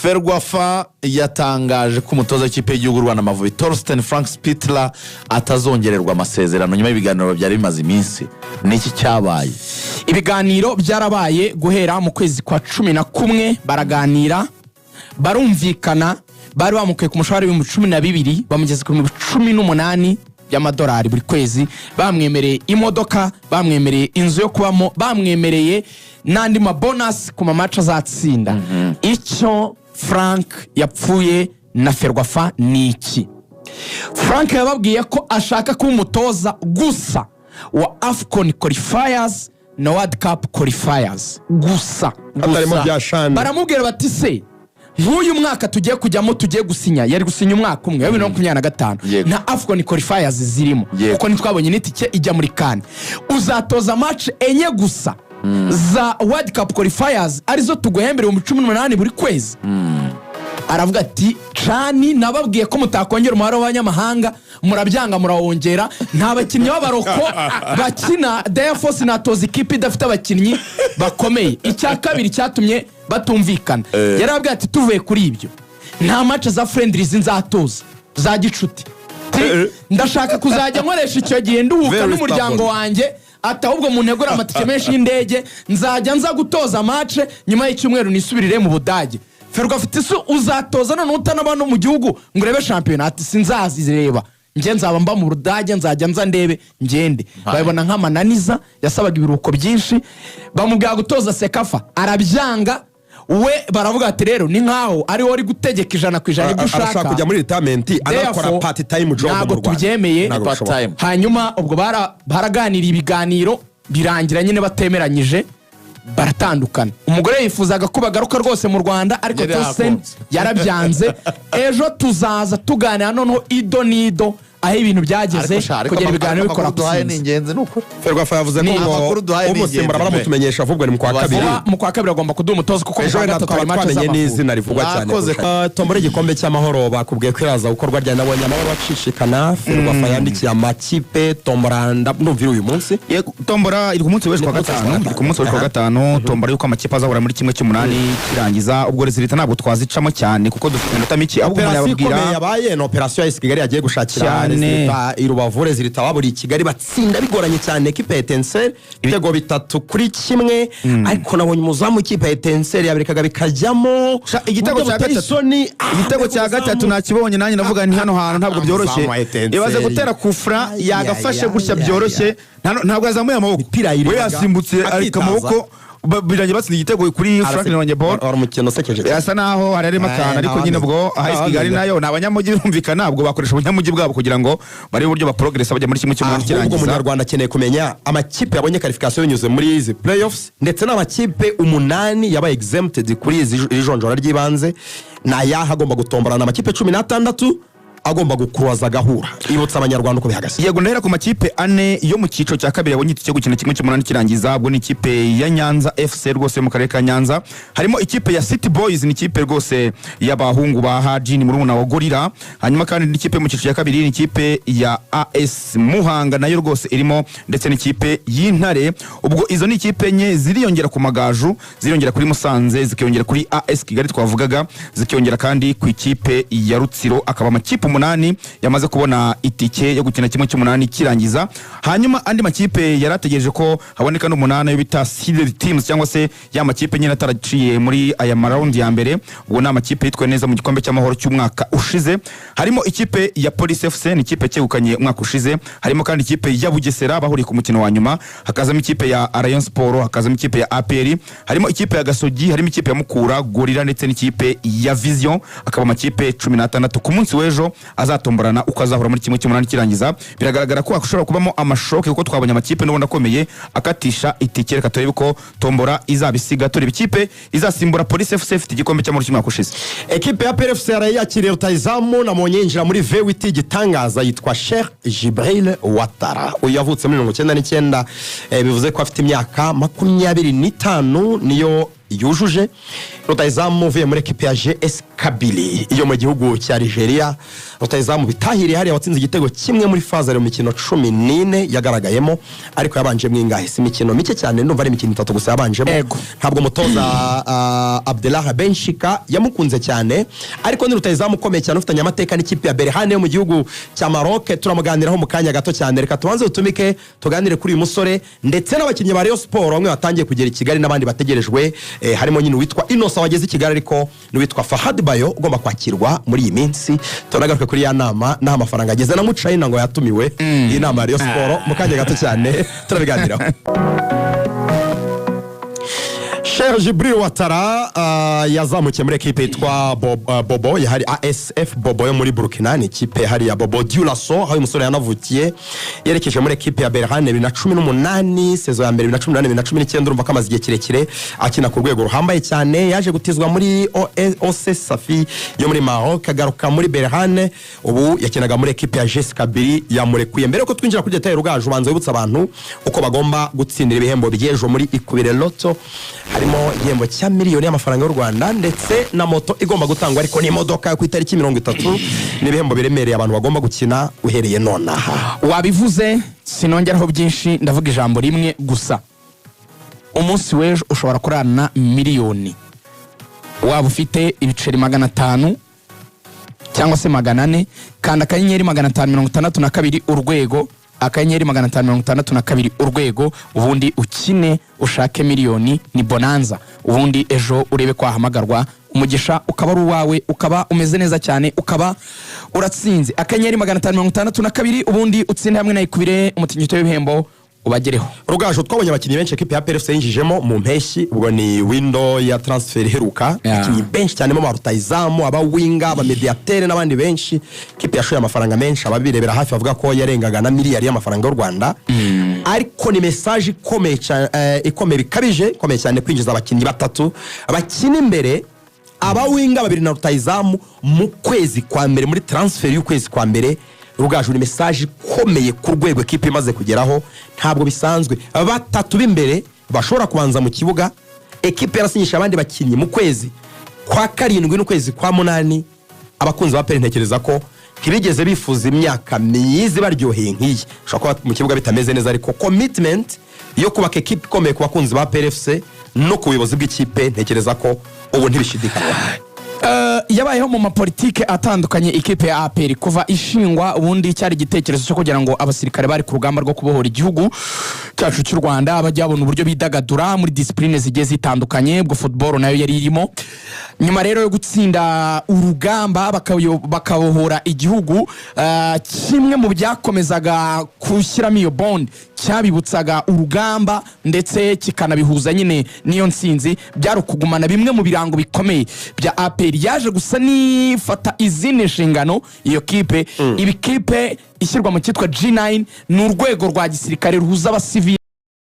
Ferwafa yatangaje ko umutoza w'ikipe y'igihugu Rwanda Amavubi Torsten Frank Spittler atazongererwa amasezerano nyuma y'ibiganiro byari bimaze iminsi. Niki cyabaye? Ibiganiro byarabaye guhera mu kwezi kwa 11 baraganira barumvikana, bari bamukuye ku mushahara wa 12 bamugeze ku 18 y'amadolari buri kwezi, bamwemereye imodoka, bamwemereye inzu yo kubamo, bamwemereye nandi ma bonus ku match azatsinda. Icyo Frank yapfuye na Ferwafa niki? Frank yababwiye ko ashaka kuba umutoza gusa wa AFCON qualifiers na World Cup qualifiers gusa. Baramubwira bati se nk'uyu mwaka tugiye kujyamo, tugiye gusinya, yari gusinya umwaka umwe wa 2025 na AFCON qualifiers zirimo kuko nitwabonye n'itike ijya muri CAN, uzatoza match enye gusa za World Cup qualifiers arizo tuguhembere mu 18 buri kwezi. Aravuga ati cani nababwiye ko mutakongera umubare w'abanyamahanga, murabyanga murawongera, nta bakinnyi b'abaroko bakina, therefore sinatoza ikipe idafite abakinnyi bakomeye. Icya kabiri cyatumye batumvikana, yarababwiye ati tuvuye kuri ibyo nta match za friendlies nzatoza za gicuti, ndashaka kuzajya nkoresha icyo gihe nduhuka n'umuryango wanjye, atahubwo mu ntegura amatike menshi y'indege, nzajya nza gutoza match nyuma y'icyumweru nisubirire mu Budage. Ferwafa ati uzatoza none utanaba no mu gihugu ngo urebe championnat, sinzazireba, nje nzaba mba mu Budage, nzajya nza ndebe ngende. Bayibona nk'amananiza, yasabaga ibiruko byinshi, bamubwira gutoza Sekafa arabyanga. We baravuga ati rero ni nkaho ari wari gutegeka 100% gushaka kujya muri retirement, anakora part time job mu Rwanda. Tubyemeye part time. Hanyuma ubwo baraganira ibiganiro birangira nyine batemeranyije, baratandukana. Umugore yifuzaga ko bagaruka rwose mu Rwanda, ariko Tosen yarabyanze. Ejo tuzaza tuganira noneho ido nido aho ibintu byageze kugera ibiganiro bikora kuduhaye n'ingenzi nuko Ferwafa yavuze ko umusimbura baramutumenyesha avugwa ni mu kwa kabiri. Mu kwa kabiri agomba kuduha umutozo kuko ejo twamenye n'izina rivugwa cyane. Tombora igikombe cy'amahoro bakubwiye ko iraza gukorwa rya nabonye amahoro bacishikana. Ferwafa yandikiye amakipe tombora ndumvira uyu munsi. Tombora iri ku munsi w'ejo kwa gatanu, tombora yuko amakipe azahura muri kimwe cy'umunani kirangiza. Ubwo resultat ntabwo twazicamo cyane kuko dufite iminota mike, ahubwo yababwira yabaye na operation ya Kigali yagiye gushakira irubavure zirita waburi Kigali batsinda bigoranye cyane equipe ya Etincelle ibitego 3-1, ariko nabonye umuzamu ikipe ya Etincelle yabirekaga bikajyamo. Igitego cya gatatu nakibonye nanjye navuga ni hano hantu ntabwo byoroshye, ibaze gutera kufra yagafashe gutya byoroshye, ntabwo azamuye amaboko, we yasimbutse ariko amaboko biranye batsinda igitego kuri Franklin Wanyebor. Umukino sekeje yasa naho hararema kana, ariko nyine ubwo AS Kigali nayo nabanyamujyi bumvikana, nabwo bakoresha ubunyamujyi bwabo kugira ngo bari uburyo ba progress bajya muri kimwe cy'umunani kirangiza. Ubwo Umunyarwanda akeneye kumenya amakipe yabonye qualification binyuze muri izi playoffs, ndetse n'amakipe 8 yaba exempted kuri izi jonjora ry'ibanze, na yahagomba gutomborana amakipe 16 agomba gukuraza gahura. Ibutsa abanyarwanda uko bihagaze. Yego ndahera ku makipe 4 yo mu cyiciro cya kabiri yabonye itike gukina kimwe cy'umunani kirangiza. Ubwo ni ikipe ya Nyanza FC rwose mu karere ka Nyanza, harimo ikipe ya City Boys, ni ikipe rwose y'abahungu ba Haji ni murumuna wa Gorilla. Hanyuma kandi ni ikipe mu cyiciro cya kabiri ni ikipe ya AS Muhanga nayo rwose irimo, ndetse n'ikipe y'Intare. Ubwo izo ni ikipe enye ziriyongera ku Magaju, ziriyongera kuri Musanze, zikiyongera kuri AS Kigali twavugaga, zikiyongera kandi ku ikipe ya Rutsiro. Akaba amakipe 8 yamaze kubona itike yo gukina kimwe cy'umunani kirangiza. Hanyuma andi makipe yarategereje ko haboneka n'umunani yo bita seeded teams, cyangwa se ya makipe nyine ataraciye muri aya round ya mbere. Ubwo na makipe yitwe neza mu gikombe cy'amahoro cy'umwaka ushize, harimo ikipe ya Police FC, ni ikipe cyegukanye umwaka ushize. Harimo kandi ikipe ya Bugesera bahuriye ku mukino wa nyuma, hakazamo ikipe ya Rayon Sport, hakazamo ikipe ya APR, harimo ikipe ya Gasogi, harimo ikipe ya Mukura, Gorilla ndetse n'ikipe ya Vision. Akaba amakipe 16 ku munsi w'ejo azatomborana uko azahura muri kimwe cy'umunani kirangiza. Biragaragara ko ashobora kubamo amashoke kuko twabonye amakipe n'ubona akomeye akatisha itike. Reka turebe ko tombora izabisiga, turi ikipe izasimbura Police FC ifite igikombe cy'amahoro cy'umwaka ushize. Ekipe ya PFC yakiriye rutayizamu na Monyenjira muri V8 gitangaza yitwa Sheikh Jibril Watara. Uyu yavutse muri 1999, bivuze ko afite imyaka 25 niyo yujuje. rutahizamu uvuye muri ekipe ya GS Kabylie iyo mu gihugu cya Nigeria. rutahizamu bitahiriye hariya watsinze igitego kimwe muri faze mu mikino 14 yagaragayemo, ariko yabanje mwingahe si imikino mike cyane, ndumva ari imikino 3 gusa yabanjemo. Ntabwo mutoza Abdellah Benchika yamukunze cyane, ariko ni rutahizamu ukomeye cyane ufitanye amateka n'ikipe ya Berhane yo mu gihugu cya Maroc. turamuganiraho mu kanya gato cyane, reka tubanze utumike tuganire kuri uyu musore ndetse n'abakinnyi ba Rayon Sport bamwe batangiye kugera i Kigali n'abandi bategerejwe, harimo nyine witwa Innocent wageze i Kigali, ariko n'uwitwa Fahad Bayo ugomba kwakirwa muri iyi minsi. tunagaruka kuri ya nama n'aho amafaranga ageze na Mucayina ngo yatumiwe iyi nama ya Rayon Sport mu kanya gato cyane turabiganiraho. Cheikh Djibril Ouattara yazamukiye muri ekipe yitwa Bobo yahari ASF Bobo yo muri Burkina, ni ikipe hari ya Bobo Dioulasso, aho uyu musore yanavukiye yerekeje muri ekipe ya Berhane 2018, sezo ya mbere 2018-2019, urumva ko amaze igihe kirekire akina ku rwego ruhambaye cyane. Yaje gutizwa muri OC Safi yo muri Maroc, agaruka muri Berhane, ubu yakinaga muri ekipe ya GS Kabylie yamurekuye. Mbere yuko twinjira kuri detail rugaje ubanza wibutsa abantu uko bagomba gutsindira ibihembo by'ejo muri Ikubire Lotto. Harimo igihembo cya miliyoni y'amafaranga y'u Rwanda ndetse na moto igomba gutangwa, ariko n'imodoka ku itariki 30. n'ibihembo biremereye abantu bagomba gukina uhereye nonaha. Wabivuze sinongeraho byinshi, ndavuga ijambo rimwe gusa. Umunsi w'ejo ushobora kurana miliyoni, waba ufite ibiceri 500 cyangwa se 400, kanda akanyenyeri 562 urwego, akanyenyeri 562 urwego, ubundi ukine ushake miliyoni. ni bonanza, ubundi ejo urebe kwahamagarwa, umugisha ukaba ari uwawe, ukaba umeze neza cyane, ukaba uratsinze. akanyenyeri 562 ubundi utsinde hamwe na Ikubire umutingito w'ibihembo ubagereho. Rugaje twabonye abakinnyi benshi ekipe ya PFC yinjijemo mu mpeshyi, ubwo ni window ya transfer heruka, abakinnyi benshi cyane mu rutahizamu, aba winga, aba mediateur n'abandi benshi. Ekipe yashoye amafaranga menshi, ababirebera hafi bavuga ko yarengaga na miliyari y'amafaranga y'u Rwanda. Ariko ni message ikomeye bikabije, ikomeye cyane kwinjiza abakinnyi batatu abakina imbere, aba winga babiri na rutahizamu mu kwezi kwa mbere, muri transfer y'ukwezi kwa mbere. Rugaje ni message ikomeye ku rwego ekipe imaze kugeraho, ntabwo bisanzwe. Batatu b'imbere bashobora kubanza mu kibuga, ekipe yarasinyisha abandi bakinnyi mu kwezi kwa 7 n'ukwezi kwa 8. abakunzi ba PL ntekereza ko ntibigeze bifuza imyaka myiza baryoheye nk'iyi. Ushobora kuba mu kibuga bitameze neza, ariko commitment yo kubaka ekipe ikomeye ku bakunzi ba PLFC no ku buyobozi bw'ikipe ntekereza ko ubu ntibishidikanywa. Yabayeho mu mapolitike atandukanye ikipe ya APR kuva ishingwa, ubundi cyari igitekerezo cyo kugira ngo abasirikare bari ku rugamba rwo kubohora igihugu cyacu cy'u Rwanda bajya babona uburyo bidagadura muri discipline zigiye zitandukanye, bwo football nayo yari irimo. Nyuma rero yo gutsinda urugamba bakabohora igihugu, kimwe mu byakomezaga kushyiramo iyo bond cyabibutsaga urugamba ndetse kikanabihuza nyine niyo nsinzi, byari kugumana bimwe mu birango bikomeye bya APR. Yaje gusa nifata izindi nshingano iyo kipe, ibi kipe ishyirwa mu cyitwa G9, ni urwego rwa gisirikare ruhuza abasivili